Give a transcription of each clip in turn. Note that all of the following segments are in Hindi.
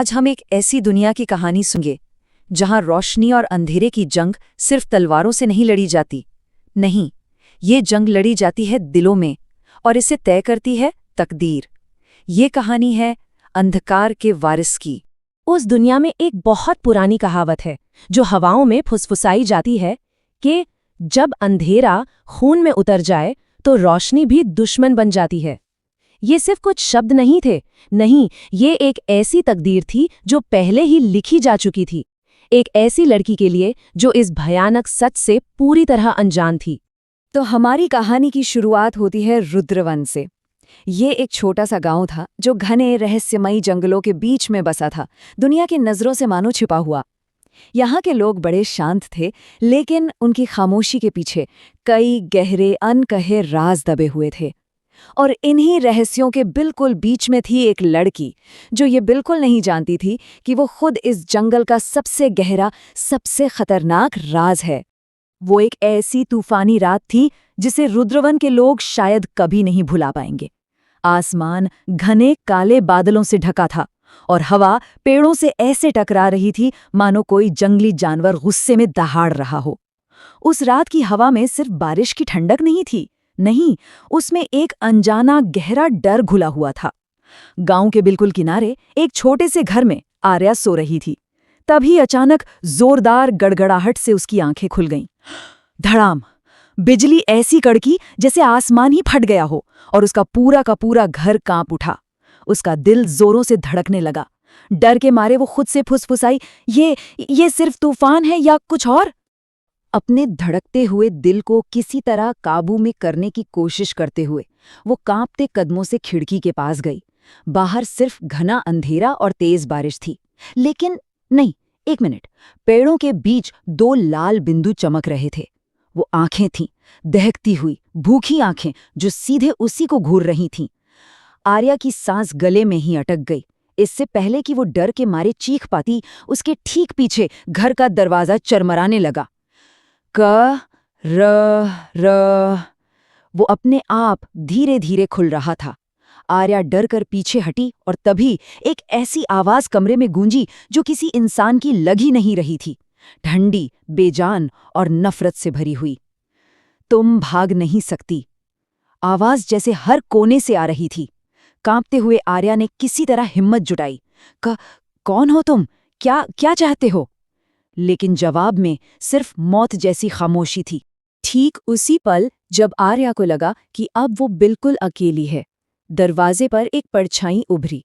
आज हम एक ऐसी दुनिया की कहानी सुनेंगे जहां रोशनी और अंधेरे की जंग सिर्फ तलवारों से नहीं लड़ी जाती। नहीं, ये जंग लड़ी जाती है दिलों में, और इसे तय करती है तकदीर। ये कहानी है अंधकार के वारिस की। उस दुनिया में एक बहुत पुरानी कहावत है जो हवाओं में फुसफुसाई जाती है कि जब अंधेरा खून में उतर जाए तो रोशनी भी दुश्मन बन जाती है। ये सिर्फ कुछ शब्द नहीं थे, नहीं, ये एक ऐसी तकदीर थी जो पहले ही लिखी जा चुकी थी। एक ऐसी लड़की के लिए जो इस भयानक सच से पूरी तरह अनजान थी। तो हमारी कहानी की शुरुआत होती है रुद्रवन से। ये एक छोटा सा गांव था जो घने रहस्यमयी जंगलों के बीच में बसा था, दुनिया की नजरों से मानो छिपा हुआ। यहाँ के लोग बड़े शांत थे, लेकिन उनकी खामोशी के पीछे कई गहरे अनकहे राज दबे हुए थे। और इन्हीं रहस्यों के बिल्कुल बीच में थी एक लड़की जो ये बिल्कुल नहीं जानती थी कि वो खुद इस जंगल का सबसे गहरा, सबसे खतरनाक राज है। वो एक ऐसी तूफानी रात थी जिसे रुद्रवन के लोग शायद कभी नहीं भुला पाएंगे। आसमान घने काले बादलों से ढका था और हवा पेड़ों से ऐसे टकरा रही थी मानो कोई जंगली जानवर गुस्से में दहाड़ रहा हो। उस रात की हवा में सिर्फ बारिश की ठंडक नहीं थी, नहीं, उसमें एक अनजाना गहरा डर घुला हुआ था। गांव के बिल्कुल किनारे एक छोटे से घर में आर्या सो रही थी। तभी अचानक जोरदार गड़गड़ाहट से उसकी आंखें खुल गईं। धड़ाम! बिजली ऐसी कड़की जैसे आसमान ही फट गया हो और उसका पूरा का पूरा घर कांप उठा। उसका दिल जोरों से धड़कने लगा। डर के मारे वो खुद से फुसफुसाई, ये सिर्फ तूफान है या कुछ और? अपने धड़कते हुए दिल को किसी तरह काबू में करने की कोशिश करते हुए वो कांपते कदमों से खिड़की के पास गई। बाहर सिर्फ घना अंधेरा और तेज बारिश थी, लेकिन नहीं, एक मिनट, पेड़ों के बीच दो लाल बिंदु चमक रहे थे। वो आंखें थीं, दहकती हुई भूखी आंखें जो सीधे उसी को घूर रही थीं। आर्या की सांस गले में ही अटक गई। इससे पहले कि वो डर के मारे चीख पाती, उसके ठीक पीछे घर का दरवाजा चरमराने लगा। क र र वो अपने आप धीरे धीरे खुल रहा था। आर्या डर कर पीछे हटी और तभी एक ऐसी आवाज कमरे में गूंजी जो किसी इंसान की लग ही नहीं रही थी, ठंडी, बेजान और नफरत से भरी हुई। तुम भाग नहीं सकती। आवाज जैसे हर कोने से आ रही थी। कांपते हुए आर्या ने किसी तरह हिम्मत जुटाई। कौन हो तुम? क्या चाहते हो? लेकिन जवाब में सिर्फ मौत जैसी खामोशी थी। ठीक उसी पल जब आर्या को लगा कि अब वो बिल्कुल अकेली है, दरवाजे पर एक परछाई उभरी।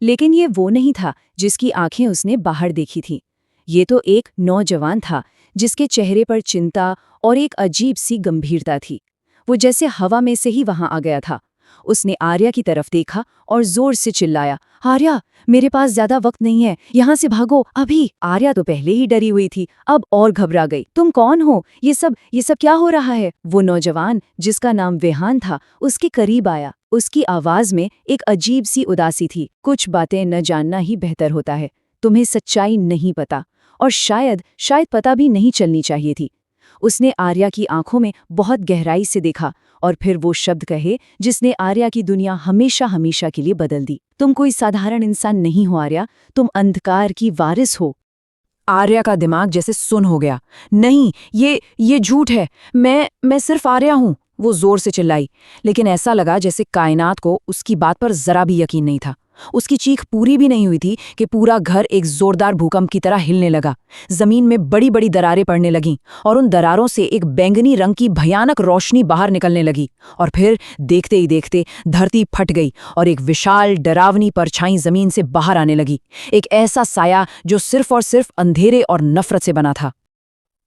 लेकिन ये वो नहीं था जिसकी आंखें उसने बाहर देखी थीं। ये तो एक नौजवान था जिसके चेहरे पर चिंता और एक अजीब सी गंभीरता थी। वो जैसे हवा में से ही वहां आ गया था। उसने आर्या की तरफ देखा और जोर से चिल्लाया, आर्या, मेरे पास ज्यादा वक्त नहीं है, यहाँ से भागो अभी। आर्या तो पहले ही डरी हुई थी, अब और घबरा गई। तुम कौन हो? ये सब क्या हो रहा है? वो नौजवान जिसका नाम विहान था उसके करीब आया। उसकी आवाज में एक अजीब सी उदासी थी। कुछ बातें न जानना ही बेहतर होता है। तुम्हें सच्चाई नहीं पता, और शायद पता भी नहीं चलनी चाहिए थी। उसने आर्या की आंखों में बहुत गहराई से देखा और फिर वो शब्द कहे जिसने आर्या की दुनिया हमेशा हमेशा के लिए बदल दी। तुम कोई साधारण इंसान नहीं हो आर्या, तुम अंधकार की वारिस हो। आर्या का दिमाग जैसे सुन्न हो गया। नहीं, ये झूठ है, मैं सिर्फ आर्या हूँ, वो जोर से चिल्लाई। लेकिन ऐसा लगा जैसे कायनात को उसकी बात पर जरा भी यकीन नहीं था। उसकी चीख पूरी भी नहीं हुई थी कि पूरा घर एक जोरदार भूकंप की तरह हिलने लगा। जमीन में बड़ी बड़ी दरारें पड़ने लगीं और उन दरारों से एक बैंगनी रंग की भयानक रोशनी बाहर निकलने लगी। और फिर देखते ही देखते धरती फट गई और एक विशाल डरावनी परछाई जमीन से बाहर आने लगी। एक ऐसा साया जो सिर्फ और सिर्फ अंधेरे और नफरत से बना था।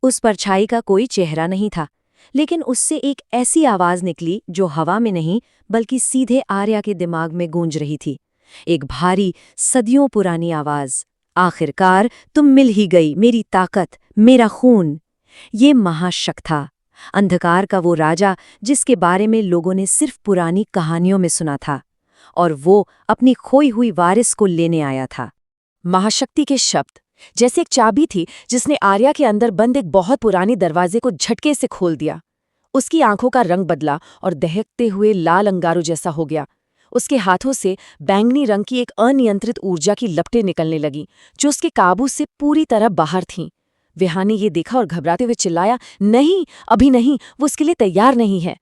उस परछाई का कोई चेहरा नहीं था, लेकिन उससे एक ऐसी आवाज निकली जो हवा में नहीं बल्कि सीधे आर्या के दिमाग में गूंज रही थी। एक भारी, सदियों पुरानी आवाज, आखिरकार तुम मिल ही गई, मेरी ताकत, मेरा खून। ये महाशक था, अंधकार का वो राजा जिसके बारे में लोगों ने सिर्फ पुरानी कहानियों में सुना था, और वो अपनी खोई हुई वारिस को लेने आया था। महाशक्ति के शब्द जैसे एक चाबी थी जिसने आर्या के अंदर बंद एक बहुत पुराने दरवाजे को झटके से खोल दिया। उसकी आंखों का रंग बदला और दहकते हुए लाल अंगारों जैसा हो गया। उसके हाथों से बैंगनी रंग की एक अनियंत्रित ऊर्जा की लपटें निकलने लगीं, जो उसके काबू से पूरी तरह बाहर थीं। विहान ने ये देखा और घबराते हुए चिल्लाया, नहीं, अभी नहीं, वो उसके लिए तैयार नहीं है।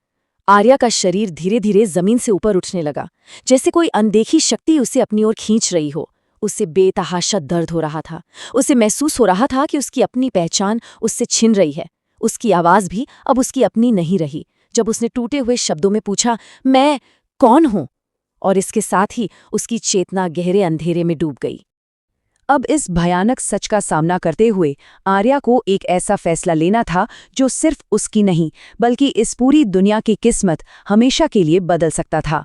आर्या का शरीर धीरे धीरे जमीन से ऊपर उठने लगा, जैसे कोई अनदेखी शक्ति उसे अपनी ओर खींच रही हो। उसे बेतहाशा दर्द हो रहा था। उसे महसूस हो रहा था कि उसकी अपनी पहचान उससे छिन रही है। उसकी आवाज भी अब उसकी अपनी नहीं रही। जब उसने टूटे हुए शब्दों में पूछा, मैं कौन हूं? और इसके साथ ही उसकी चेतना गहरे अंधेरे में डूब गई। अब इस भयानक सच का सामना करते हुए आर्या को एक ऐसा फैसला लेना था जो सिर्फ उसकी नहीं, बल्कि इस पूरी दुनिया की किस्मत हमेशा के लिए बदल सकता था।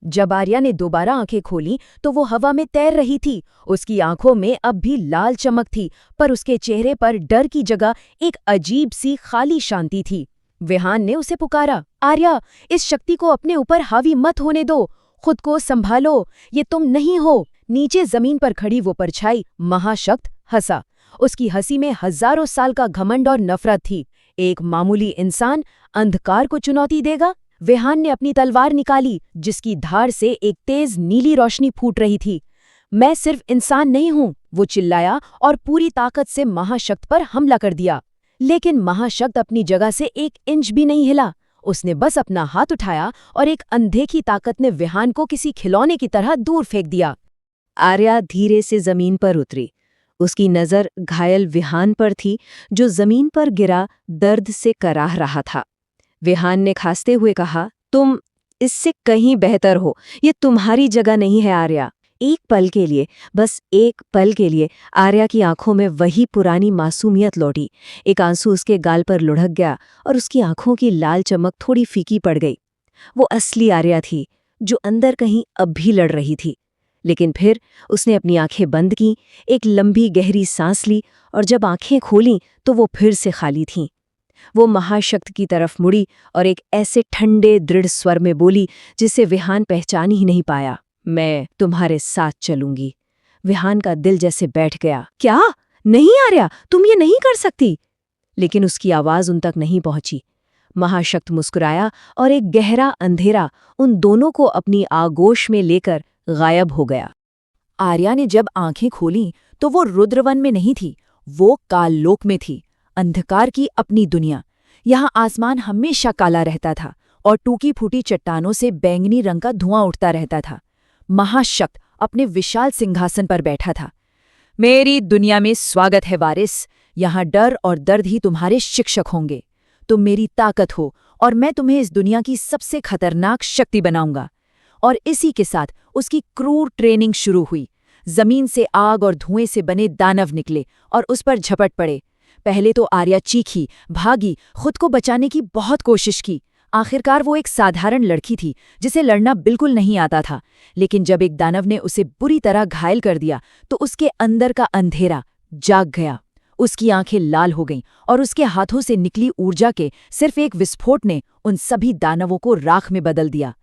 जब आर्या ने दोबारा आंखें खोलीं तो वो हवा में तैर रही थी। उसकी आंखों में अब भी लाल चमक थी, पर उसके चेहरे पर डर की जगह एक अजीब सी खाली शांति थी। विहान ने उसे पुकारा, आर्या, इस शक्ति को अपने ऊपर हावी मत होने दो, खुद को संभालो, ये तुम नहीं हो। नीचे जमीन पर खड़ी वो परछाई महाशक्त हंसा। उसकी हंसी में हजारों साल का घमंड और नफरत थी। एक मामूली इंसान अंधकार को चुनौती देगा? विहान ने अपनी तलवार निकाली, जिसकी धार से एक तेज नीली रोशनी फूट रही थी। मैं सिर्फ इंसान नहीं हूं, वो चिल्लाया और पूरी ताकत से महाशक्त पर हमला कर दिया। लेकिन महाशक्त अपनी जगह से एक इंच भी नहीं हिला। उसने बस अपना हाथ उठाया और एक अनदेखी ताकत ने विहान को किसी खिलौने की तरह दूर फेंक दिया। आर्या धीरे से जमीन पर उतरी। उसकी नजर घायल विहान पर थी, जो जमीन पर गिरा दर्द से कराह रहा था। विहान ने खांसते हुए कहा, तुम इससे कहीं बेहतर हो, ये तुम्हारी जगह नहीं है आर्या। एक पल के लिए, बस एक पल के लिए आर्या की आंखों में वही पुरानी मासूमियत लौटी। एक आंसू उसके गाल पर लुढ़क गया और उसकी आंखों की लाल चमक थोड़ी फीकी पड़ गई। वो असली आर्या थी, जो अंदर कहीं अब भी लड़ रही थी। लेकिन फिर उसने अपनी आंखें बंद की, एक लंबी गहरी सांस ली और जब आंखें खोलीं तो वो फिर से खाली थीं। वो महाशक्त की तरफ मुड़ी और एक ऐसे ठंडे दृढ़ स्वर में बोली जिसे विहान पहचान ही नहीं पाया, मैं तुम्हारे साथ चलूंगी। विहान का दिल जैसे बैठ गया। क्या? नहीं आर्या, तुम ये नहीं कर सकती। लेकिन उसकी आवाज उन तक नहीं पहुंची। महाशक्त मुस्कुराया और एक गहरा अंधेरा उन दोनों को अपनी आगोश में लेकर गायब हो गया। आर्या ने जब आंखें खोलीं तो वो रुद्रवन में नहीं थी, वो काललोक में थी। अंधकार की अपनी दुनिया। यहाँ आसमान हमेशा काला रहता था और टूटी फूटी चट्टानों से बैंगनी रंग का धुआं उठता रहता था। महाशक्त अपने विशाल सिंहासन पर बैठा था। मेरी दुनिया में स्वागत है वारिस। यहाँ डर और दर्द ही तुम्हारे शिक्षक होंगे। तुम मेरी ताकत हो और मैं तुम्हें इस दुनिया की सबसे खतरनाक शक्ति बनाऊंगा। और इसी के साथ उसकी क्रूर ट्रेनिंग शुरू हुई। जमीन से आग और धुएं से बने दानव निकले और उस पर झपट पड़े। पहले तो आर्या चीखी, भागी, खुद को बचाने की बहुत कोशिश की। आखिरकार वो एक साधारण लड़की थी जिसे लड़ना बिल्कुल नहीं आता था। लेकिन जब एक दानव ने उसे बुरी तरह घायल कर दिया तो उसके अंदर का अंधेरा जाग गया। उसकी आंखें लाल हो गईं और उसके हाथों से निकली ऊर्जा के सिर्फ एक विस्फोट ने उन सभी दानवों को राख में बदल दिया।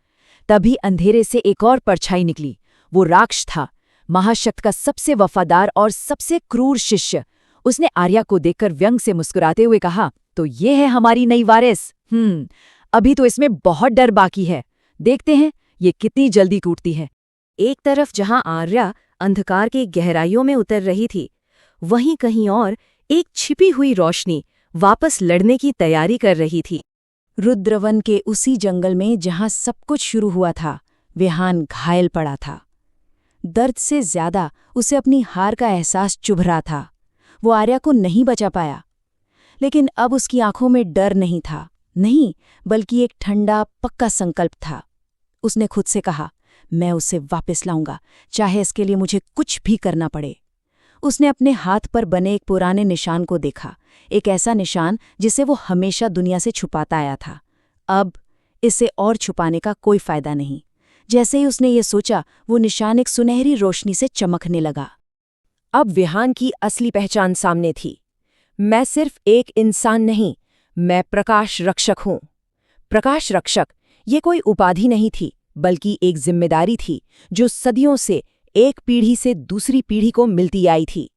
तभी अंधेरे से एक और परछाई निकली। वो राक्ष था, महाशक्त का सबसे वफादार और सबसे क्रूर शिष्य। उसने आर्या को देखकर व्यंग से मुस्कुराते हुए कहा, तो ये है हमारी नई वारिस। अभी तो इसमें बहुत डर बाकी है। देखते हैं ये कितनी जल्दी टूटती है। एक तरफ जहां आर्या अंधकार की गहराइयों में उतर रही थी, वहीं कहीं और एक छिपी हुई रोशनी वापस लड़ने की तैयारी कर रही थी। रुद्रवन के उसी जंगल में जहां सब कुछ शुरू हुआ था, विहान घायल पड़ा था। दर्द से ज्यादा उसे अपनी हार का एहसास चुभ रहा था। वो आर्या को नहीं बचा पाया। लेकिन अब उसकी आंखों में डर नहीं था, नहीं, बल्कि एक ठंडा पक्का संकल्प था। उसने खुद से कहा, मैं उसे वापस लाऊंगा, चाहे इसके लिए मुझे कुछ भी करना पड़े। उसने अपने हाथ पर बने एक पुराने निशान को देखा, एक ऐसा निशान जिसे वो हमेशा दुनिया से छुपाता आया था। अब इसे और छुपाने का कोई फायदा नहीं। जैसे ही उसने ये सोचा, वो निशान एक सुनहरी रोशनी से चमकने लगा। अब विहान की असली पहचान सामने थी। मैं सिर्फ एक इंसान नहीं, मैं प्रकाश रक्षक हूं। प्रकाश रक्षक ये कोई उपाधि नहीं थी, बल्कि एक जिम्मेदारी थी जो सदियों से एक पीढ़ी से दूसरी पीढ़ी को मिलती आई थी।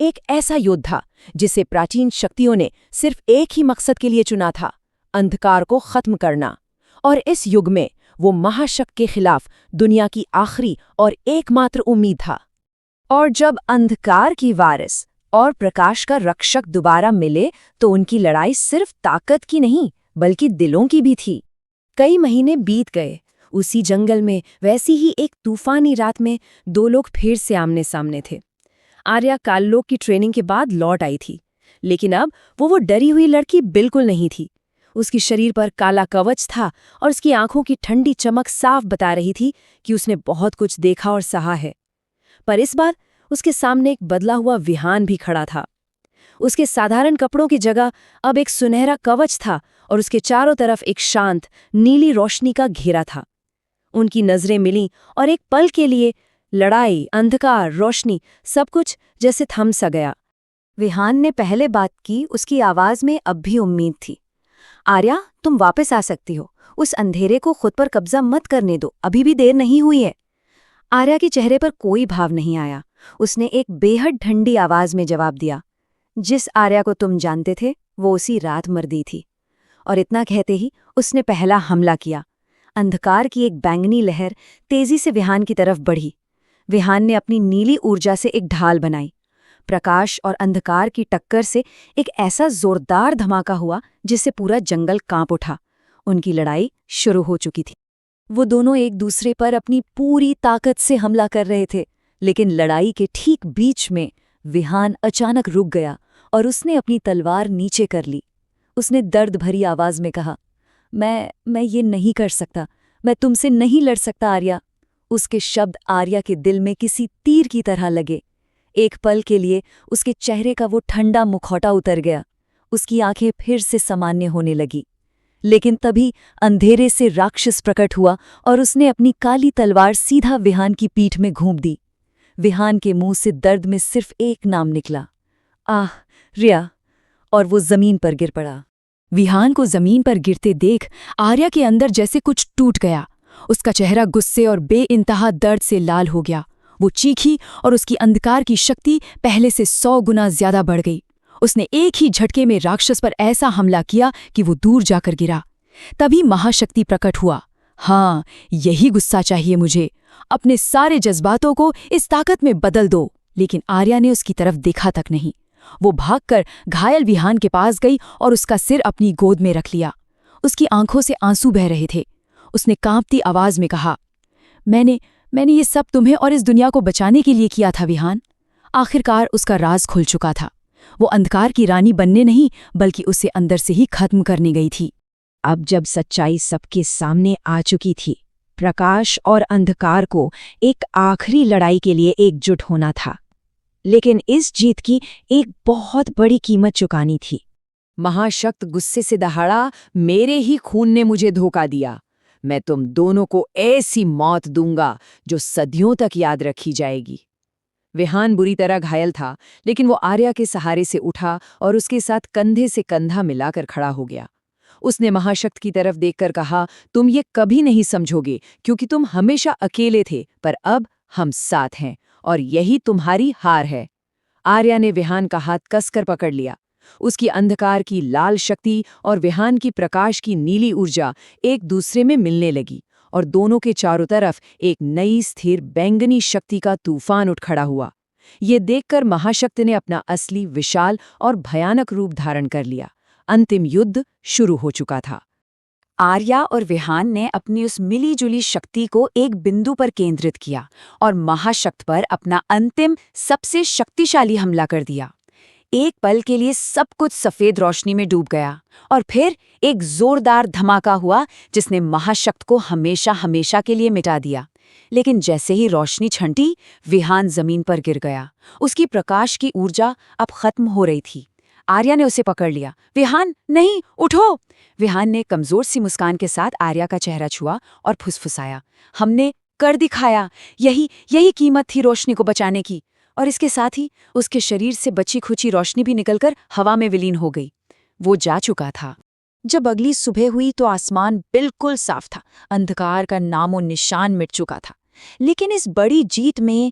एक ऐसा योद्धा जिसे प्राचीन शक्तियों ने सिर्फ एक ही मकसद के लिए चुना था, अंधकार को खत्म करना। और इस युग में वो महाशक्ति के खिलाफ दुनिया की आखिरी और एकमात्र उम्मीद था। और जब अंधकार की वारिस और प्रकाश का रक्षक दोबारा मिले तो उनकी लड़ाई सिर्फ ताकत की नहीं बल्कि दिलों की भी थी। कई महीने बीत गए। उसी जंगल में वैसी ही एक तूफानी रात में दो लोग फिर से आमने सामने थे। आर्या काल्लोक की ट्रेनिंग के बाद लौट आई थी, लेकिन अब वो डरी हुई लड़की बिल्कुल नहीं थी। उसकी शरीर पर काला कवच था और उसकी आंखों की ठंडी चमक साफ बता रही थी कि उसने बहुत कुछ देखा और सहा है। पर इस बार उसके सामने एक बदला हुआ विहान भी खड़ा था। उसके साधारण कपड़ों की जगह अब एक सुनहरा कवच था और उसके चारों तरफ एक शांत नीली रोशनी का घेरा था। उनकी नजरें मिलीं और एक पल के लिए लड़ाई, अंधकार, रोशनी सब कुछ जैसे थम सा गया। विहान ने पहले बात की, उसकी आवाज में अब भी उम्मीद थी। आर्या, तुम वापस आ सकती हो। उस अंधेरे को खुद पर कब्जा मत करने दो, अभी भी देर नहीं हुई है। आर्या के चेहरे पर कोई भाव नहीं आया। उसने एक बेहद ठंडी आवाज में जवाब दिया, जिस आर्या को तुम जानते थे वो उसी रात मर दी थी। और इतना कहते ही उसने पहला हमला किया। अंधकार की एक बैंगनी लहर तेजी से विहान की तरफ बढ़ी। विहान ने अपनी नीली ऊर्जा से एक ढाल बनाई। प्रकाश और अंधकार की टक्कर से एक ऐसा जोरदार धमाका हुआ जिससे पूरा जंगल कांप उठा। उनकी लड़ाई शुरू हो चुकी थी। वो दोनों एक दूसरे पर अपनी पूरी ताकत से हमला कर रहे थे, लेकिन लड़ाई के ठीक बीच में विहान अचानक रुक गया और उसने अपनी तलवार नीचे कर ली। उसने दर्द भरी आवाज में कहा, मैं ये नहीं कर सकता, मैं तुमसे नहीं लड़ सकता आर्या। उसके शब्द आर्या के दिल में किसी तीर की तरह लगे। एक पल के लिए उसके चेहरे का वो ठंडा मुखौटा उतर गया। उसकी आंखें फिर से सामान्य होने लगी। लेकिन तभी अंधेरे से राक्षस प्रकट हुआ और उसने अपनी काली तलवार सीधा विहान की पीठ में घूंप दी। विहान के मुंह से दर्द में सिर्फ एक नाम निकला, आह, रिया, और वो जमीन पर गिर पड़ा। विहान को जमीन पर गिरते देख आर्या के अंदर जैसे कुछ टूट गया। उसका चेहरा गुस्से और बेइंतहा दर्द से लाल हो गया। वो चीखी और उसकी अंधकार की शक्ति पहले से 100 गुना ज्यादा बढ़ गई। उसने एक ही झटके में राक्षस पर ऐसा हमला किया कि वो दूर जाकर गिरा। तभी महाशक्ति प्रकट हुआ। हाँ, यही गुस्सा चाहिए मुझे। अपने सारे जज्बातों को इस ताकत में बदल दो। लेकिन आर्या ने उसकी तरफ देखा तक नहीं। वो भागकर घायल विहान के पास गई और उसका सिर अपनी गोद में रख लिया। उसकी आंखों से आंसू बह रहे थे। उसने कांपती आवाज में कहा, मैंने ये सब तुम्हें और इस दुनिया को बचाने के लिए किया था विहान। आखिरकार उसका राज खुल चुका था। वो अंधकार की रानी बनने नहीं बल्कि उसे अंदर से ही खत्म करने गई थी। अब जब सच्चाई सबके सामने आ चुकी थी, प्रकाश और अंधकार को एक आखिरी लड़ाई के लिए एकजुट होना था। लेकिन इस जीत की एक बहुत बड़ी कीमत चुकानी थी। महाशक्त गुस्से से दहाड़ा, मेरे ही खून ने मुझे धोखा दिया। मैं तुम दोनों को ऐसी मौत दूंगा जो सदियों तक याद रखी जाएगी। विहान बुरी तरह घायल था, लेकिन वो आर्या के सहारे से उठा और उसके साथ कंधे से कंधा मिलाकर खड़ा हो गया। उसने महाशक्त की तरफ देखकर कहा, तुम ये कभी नहीं समझोगे क्योंकि तुम हमेशा अकेले थे, पर अब हम साथ हैं और यही तुम्हारी हार है। आर्या ने विहान का हाथ कसकर पकड़ लिया। उसकी अंधकार की लाल शक्ति और विहान की प्रकाश की नीली ऊर्जा एक दूसरे में मिलने लगी और दोनों के चारों तरफ एक नई स्थिर बैंगनी शक्ति का तूफान उठ खड़ा हुआ। ये देखकर महाशक्ति ने अपना असली विशाल और भयानक रूप धारण कर लिया। अंतिम युद्ध शुरू हो चुका था। आर्या और विहान ने अपनी उस मिली-जुली शक्ति को एक बिंदु पर केंद्रित किया और महाशक्ति पर अपना अंतिम सबसे शक्तिशाली हमला कर दिया। एक पल के लिए सब कुछ सफेद रोशनी में डूब गया और फिर एक जोरदार धमाका हुआ जिसने महाशक्ति को हमेशा हमेशा के लिए मिटा दिया। लेकिन जैसे ही रोशनी छंटी, विहान जमीन पर गिर गया। उसकी प्रकाश की ऊर्जा अब खत्म हो रही थी। आर्या ने उसे पकड़ लिया। विहान, नहीं, उठो! विहान ने कमजोर सी मुस्कान के साथ आर्या का चेहरा छुआ और फुसफुसाया, हमने कर दिखाया। यही कीमत थी रोशनी को बचाने की। और इसके साथ ही उसके शरीर से बची खुची रोशनी भी निकलकर हवा में विलीन हो गई। वो जा चुका था। जब अगली सुबह हुई तो आसमान बिल्कुल साफ था। अंधकार का नामो निशान मिट चुका था। लेकिन इस बड़ी जीत में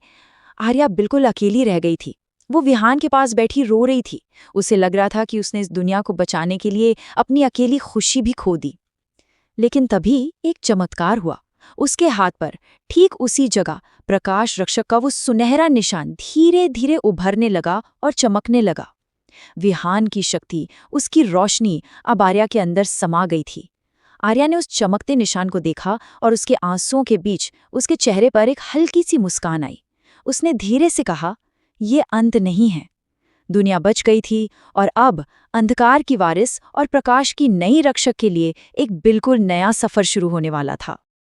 आर्या बिल्कुल अकेली रह गई थी। वो विहान के पास बैठी रो रही थी। उसे लग रहा था कि उसने इस दुनिया को बचाने के लिए अपनी अकेली खुशी भी खो दी। लेकिन तभी एक चमत्कार हुआ। उसके हाथ पर ठीक उसी जगह प्रकाश रक्षक का वो सुनहरा निशान धीरे धीरे उभरने लगा और चमकने लगा। विहान की शक्ति, उसकी रोशनी अब आर्या के अंदर समा गई थी। आर्या ने उस चमकते निशान को देखा और उसके आंसुओं के बीच उसके चेहरे पर एक हल्की सी मुस्कान आई। उसने धीरे से कहा, ये अंत नहीं है। दुनिया बच गई थी और अब अंधकार की वारिस और प्रकाश की नई रक्षक के लिए एक बिल्कुल नया सफर शुरू होने वाला था।